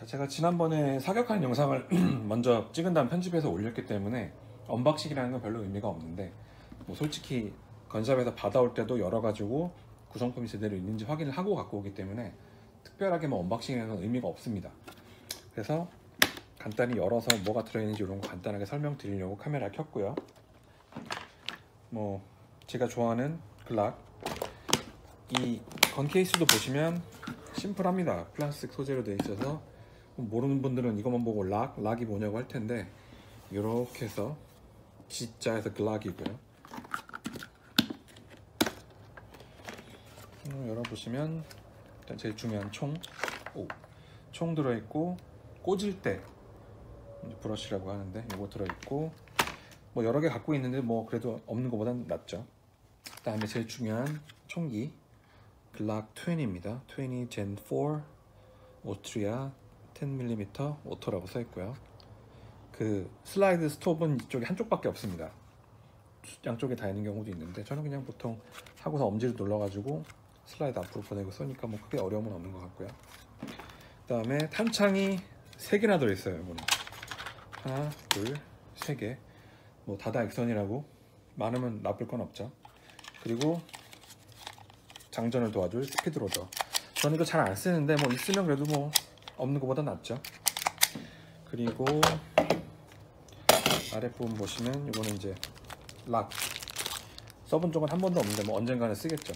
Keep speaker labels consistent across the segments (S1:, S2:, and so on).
S1: 자, 제가 지난번에 사격하는 영상을 먼저 찍은 다음 편집해서 올렸기 때문에 언박싱이라는 건 별로 의미가 없는데, 뭐 솔직히 건샵에서 받아올 때도 열어가지고 구성품이 제대로 있는지 확인을 하고 갖고 오기 때문에 특별하게 뭐 언박싱에는 의미가 없습니다. 그래서 간단히 열어서 뭐가 들어있는지 이런 거 간단하게 설명드리려고 카메라를 켰고요. 뭐 제가 좋아하는 글락, 이 건 케이스도 보시면 심플합니다. 플라스틱 소재로 되어 있어서 모르는 분들은 이것만 보고 락이 뭐냐고 할 텐데, 이렇게 해서 G자에서 글락이고요. 열어보시면 일단 제일 중요한 총 들어있고, 꽂을 때 브러쉬라고 하는데 이거 들어있고, 뭐 여러 개 갖고 있는데 뭐 그래도 없는 것보단 낫죠. 그 다음에 제일 중요한 총기, 글락 20입니다. 20 Gen 4 오트리아 10mm 오토라고 써있고요. 그 슬라이드 스톱은 이쪽에 한쪽밖에 없습니다. 양쪽에 다 있는 경우도 있는데, 저는 그냥 보통 하고서 엄지를 눌러가지고 슬라이드 앞으로 보내고 쏘니까 뭐 크게 어려움은 없는 것 같고요. 그 다음에 탄창이 3개나 들어있어요. 이거는 하나, 둘, 3개. 뭐 다다 액션이라고 많으면 나쁠 건 없죠. 그리고 장전을 도와줄 스피드로더. 저는 이거 잘 안 쓰는데 뭐 있으면 그래도 뭐 없는 것보다 낫죠. 그리고 아랫부분 보시면 이거는 이제 락, 써본 적은 한 번도 없는데 뭐 언젠가는 쓰겠죠.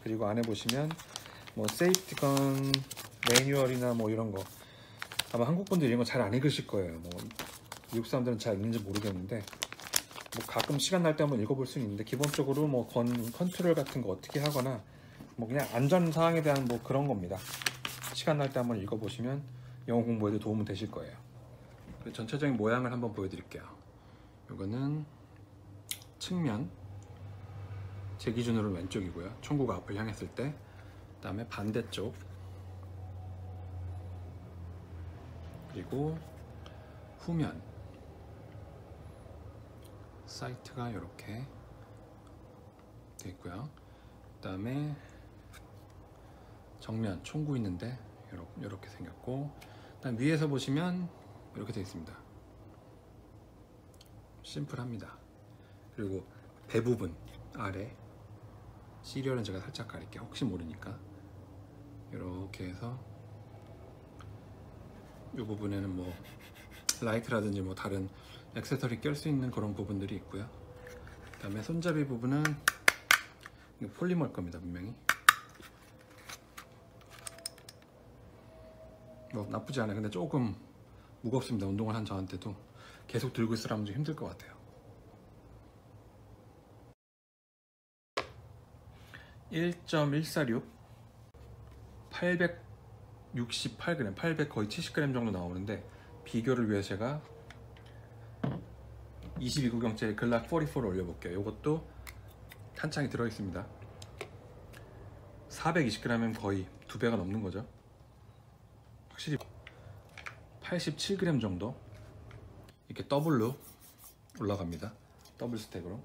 S1: 그리고 안에 보시면 뭐 세이프티건 매뉴얼이나 뭐 이런 거, 아마 한국 분들 이런 거 잘 안 읽으실 거예요. 뭐 미국 사람들은 잘 읽는지 모르겠는데, 뭐 가끔 시간 날 때 한번 읽어볼 수는 있는데, 기본적으로 뭐 컨트롤 같은 거 어떻게 하거나 뭐 그냥 안전 사항에 대한 뭐 그런 겁니다. 시간 날 때 한번 읽어보시면 영어 공부에도 도움은 되실 거예요. 전체적인 모양을 한번 보여드릴게요. 이거는 측면, 제 기준으로 왼쪽이고요. 총구가 앞을 향했을 때. 그 다음에 반대쪽, 그리고 후면, 사이트가 이렇게 되어 있고요. 그 다음에 정면, 총구 있는데 이렇게 생겼고, 그다음 위에서 보시면 이렇게 되어 있습니다. 심플합니다. 그리고 배 부분 아래 시리얼은 제가 살짝 가릴게요. 혹시 모르니까. 이렇게 해서 이 부분에는 뭐 라이트라든지 뭐 다른 액세서리 낄 수 있는 그런 부분들이 있고요. 그 다음에 손잡이 부분은 이거 폴리머일 겁니다. 분명히 뭐 나쁘지 않아요. 근데 조금 무겁습니다. 운동을 한 저한테도 계속 들고 있으라면 좀 힘들 것 같아요. 1.146 868g, 800 거의 70g 정도 나오는데, 비교를 위해 제가 22구경짜리 글락 44를 올려볼게요. 이것도 탄창이 들어있습니다. 420g이면 거의 2배가 넘는 거죠. 확실히 87g 정도 이렇게 더블로 올라갑니다. 더블 스택으로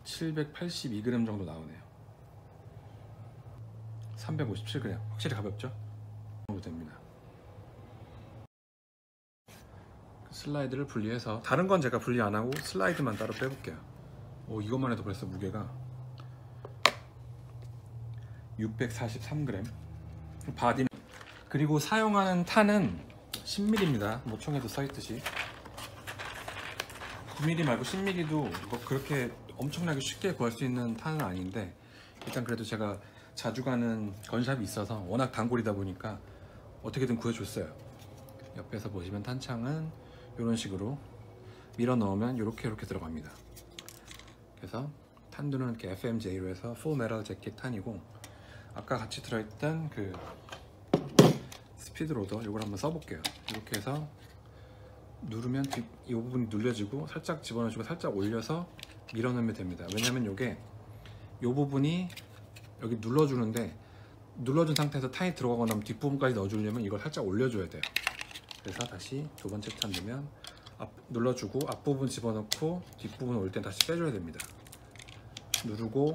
S1: 782g 정도 나오네요. 357g, 확실히 가볍죠? 정도 됩니다. 슬라이드를 분리해서, 다른 건 제가 분리 안 하고 슬라이드만 따로 빼볼게요. 이것만 해도 벌써 무게가 643g. 바디는, 그리고 사용하는 탄은 10mm입니다. 뭐 총에도 써있듯이 9mm 말고 10mm도 뭐 그렇게 엄청나게 쉽게 구할 수 있는 탄은 아닌데, 일단 그래도 제가 자주 가는 건샵이 있어서 워낙 단골이다 보니까 어떻게든 구해줬어요. 옆에서 보시면 탄창은 이런 식으로 밀어 넣으면 이렇게 들어갑니다. 그래서 탄두는 이렇게 FMJ로 해서 풀 메탈 재킷 탄이고, 아까 같이 들어있던 그 스피드 로더, 이걸 한번 써볼게요. 이렇게 해서 누르면 이 부분이 눌려지고, 살짝 집어넣어주고 살짝 올려서 밀어넣으면 됩니다. 왜냐면 이게 이 부분이 여기 눌러주는데, 눌러준 상태에서 탄이 들어가고 나면 뒷부분까지 넣어주려면 이걸 살짝 올려줘야 돼요. 그래서 다시 두 번째 탄 넣으면 눌러주고 앞부분 집어넣고 뒷부분 올 땐 다시 빼줘야 됩니다. 누르고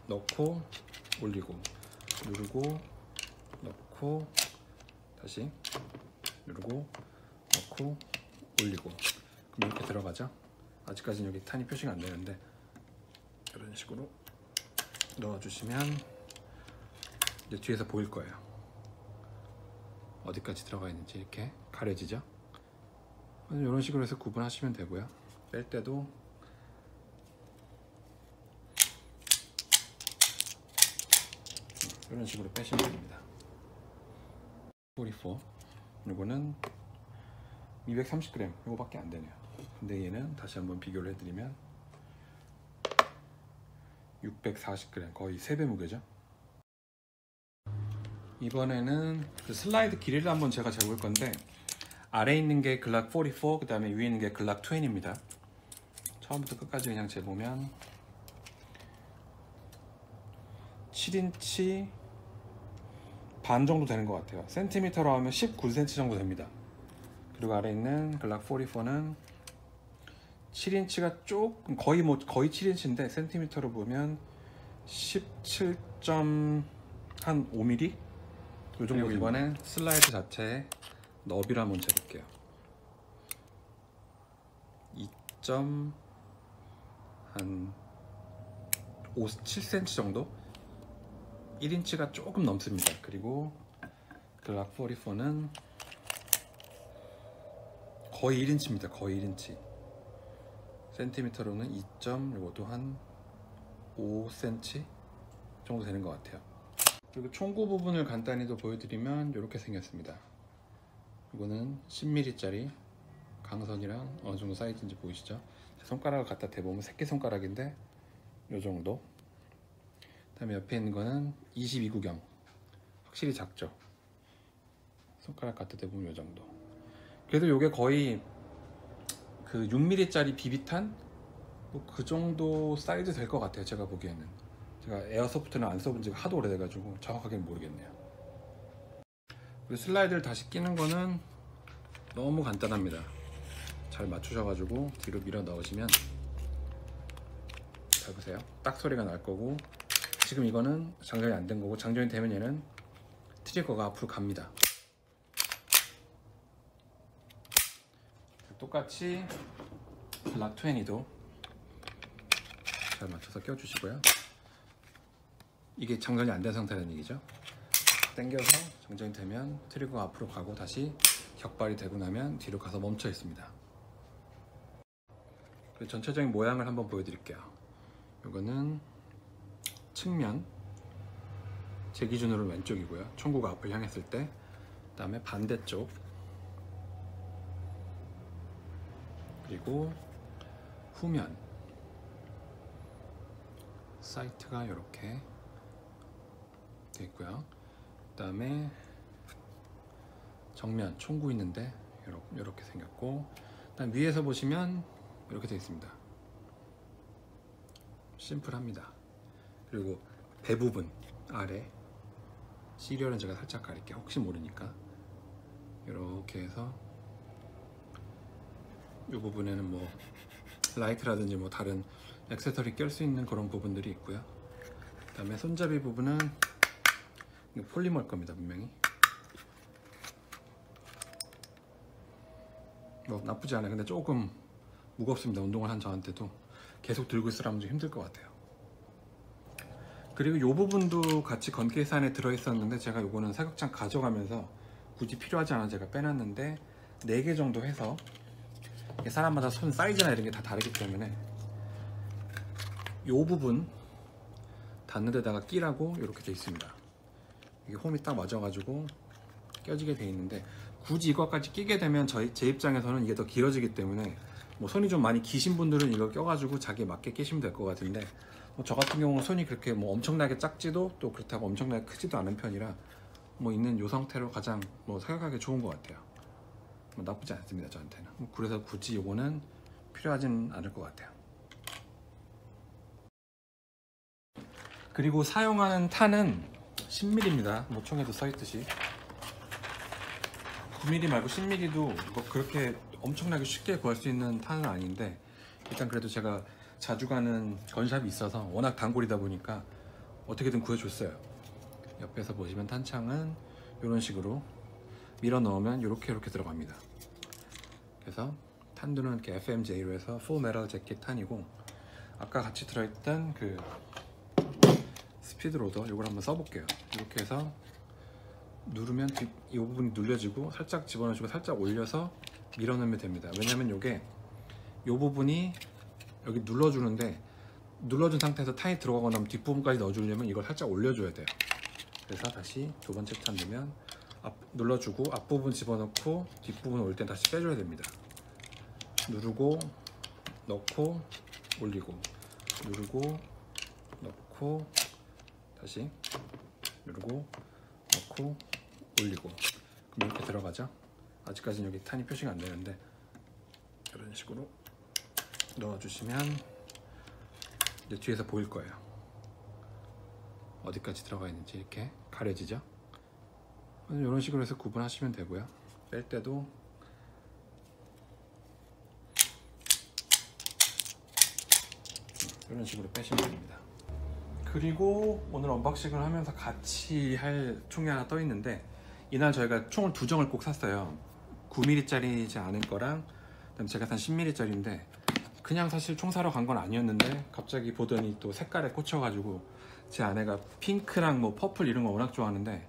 S1: 넣고 올리고, 누르고 넣고 다시 누르고 넣고 올리고, 그럼 이렇게 들어가죠. 아직까지는 여기 탄이 표시가 안 되는데 이런 식으로 넣어주시면 이제 뒤에서 보일 거예요. 어디까지 들어가 있는지 이렇게 가려지죠. 이런 식으로 해서 구분하시면 되고요. 뺄 때도 이런 식으로 빼시면 됩니다. 44, 이거는 230g, 이거밖에 안 되네요. 근데 얘는 다시 한번 비교를 해드리면 640g, 거의 3배 무게죠. 이번에는 그 슬라이드 길이를 한번 제가 재볼 건데, 아래에 있는 게 글락 44, 그 다음에 위에 있는 게 글락 20입니다. 처음부터 끝까지 그냥 재보면 7인치 반 정도 되는 것 같아요. 센티미터로 하면 19cm 정도 됩니다. 그리고 아래에 있는 글락 44는 7인치가 조금 거의 7인치인데 센티미터로 보면 17.5mm 이 정도. 이번엔 슬라이드 자체의 너비를 한번 재볼게요. 2.7cm 정도? 1인치가 조금 넘습니다. 그리고 글락 44는 거의 1인치입니다. 거의 1인치. 센티미터로는 2점, 이것도 한 5cm 정도 되는 것 같아요. 그리고 총구 부분을 간단히 또 보여드리면 이렇게 생겼습니다. 이거는 10mm짜리 강선이랑 어느 정도 사이즈인지 보이시죠? 손가락을 갖다 대보면 새끼손가락인데 이 정도. 그 다음에 옆에 있는 거는 22구경, 확실히 작죠? 손가락 갖다 대보면 이 정도. 그래도 이게 거의 그 6mm짜리 비비탄? 뭐 그 정도 사이즈 될 것 같아요. 제가 보기에는. 제가 에어소프트는 안 써본 지가 하도 오래돼가지고 정확하게는 모르겠네요. 그리고 슬라이드를 다시 끼는 거는 너무 간단합니다. 잘 맞추셔가지고 뒤로 밀어 넣으시면, 잘 보세요, 딱 소리가 날 거고, 지금 이거는 장전이 안 된 거고, 장전이 되면 얘는 트리거가 앞으로 갑니다. 똑같이 글락 20도 잘 맞춰서 껴주시고요. 이게 장전이 안 된 상태라는 얘기죠. 당겨서 장전이 되면 트리거가 앞으로 가고, 다시 격발이 되고 나면 뒤로 가서 멈춰 있습니다. 전체적인 모양을 한번 보여드릴게요. 이거는 측면, 제 기준으로 왼쪽이고요. 총구가 앞을 향했을 때. 그 다음에 반대쪽, 그리고 후면, 사이트가 이렇게 되어 있고요. 그 다음에 정면, 총구 있는데 이렇게 생겼고, 그다음 위에서 보시면 이렇게 되어 있습니다. 심플합니다. 그리고 배 부분 아래 시리얼은 제가 살짝 가릴게요. 혹시 모르니까. 이렇게 해서 이 부분에는 뭐 라이트라든지 뭐 다른 액세서리 낄 수 있는 그런 부분들이 있고요. 그 다음에 손잡이 부분은 이거 폴리머일 겁니다. 분명히. 뭐 나쁘지 않아요. 근데 조금 무겁습니다. 운동을 한 저한테도 계속 들고 있으라면 좀 힘들 것 같아요. 그리고 이 부분도 같이 건 케이스 안에 들어있었는데, 제가 이거는 사격장 가져가면서 굳이 필요하지 않아 제가 빼놨는데, 4개 정도 해서, 사람마다 손 사이즈나 이런 게 다 다르기 때문에 이 부분 닿는 데다가 끼라고 이렇게 돼 있습니다. 이게 홈이 딱 맞아가지고 껴지게 돼 있는데, 굳이 이거까지 끼게 되면 제 입장에서는 이게 더 길어지기 때문에, 뭐 손이 좀 많이 기신 분들은 이거 껴가지고 자기에 맞게 끼시면 될 것 같은데, 뭐 저 같은 경우는 손이 그렇게 뭐 엄청나게 작지도 또 그렇다고 엄청나게 크지도 않은 편이라 뭐 있는 이 상태로 가장 뭐 사격하기 좋은 것 같아요. 뭐 나쁘지 않습니다, 저한테는. 그래서 굳이 이거는 필요하진 않을 것 같아요. 그리고 사용하는 탄은 10mm입니다. 뭐 총에도 써있듯이 9mm 말고 10mm도 뭐 그렇게 엄청나게 쉽게 구할 수 있는 탄은 아닌데, 일단 그래도 제가 자주 가는 건샵이 있어서 워낙 단골이다 보니까 어떻게든 구해줬어요. 옆에서 보시면 탄창은 이런 식으로 밀어 넣으면 이렇게 들어갑니다. 그래서 탄두는 이렇게 FMJ로 해서 풀 메탈 재킷 탄이고, 아까 같이 들어있던 그 스피드 로더 이걸 한번 써볼게요. 이렇게 해서 누르면 이 부분이 눌려지고 살짝 집어넣어주고 살짝 올려서 밀어넣으면 됩니다. 왜냐면 이게 이 부분이 여기 눌러주는데, 눌러준 상태에서 탄이 들어가고 나면 뒷부분까지 넣어주려면 이걸 살짝 올려줘야 돼요. 그래서 다시 두 번째 탄 넣으면 눌러주고 앞부분 집어넣고 뒷부분 올 땐 다시 빼줘야 됩니다. 누르고 넣고 올리고, 누르고 넣고 다시 누르고 넣고 올리고, 그럼 이렇게 들어가죠. 아직까지는 여기 탄이 표시가 안 되는데 이런 식으로 넣어주시면 이제 뒤에서 보일 거예요. 어디까지 들어가 있는지 이렇게 가려지죠. 이런 식으로 해서 구분하시면 되고요. 뺄 때도 이런 식으로 빼시면 됩니다. 그리고 오늘 언박싱을 하면서 같이 할 총이 하나 떠 있는데, 이날 저희가 총을 두 정을 꼭 샀어요. 9mm짜리지 않은 거랑 그다음에 제가 산 10mm짜리인데, 그냥 사실 총 사러 간 건 아니었는데 갑자기 보더니 또 색깔에 꽂혀가지고, 제 아내가 핑크랑 뭐 퍼플 이런 거 워낙 좋아하는데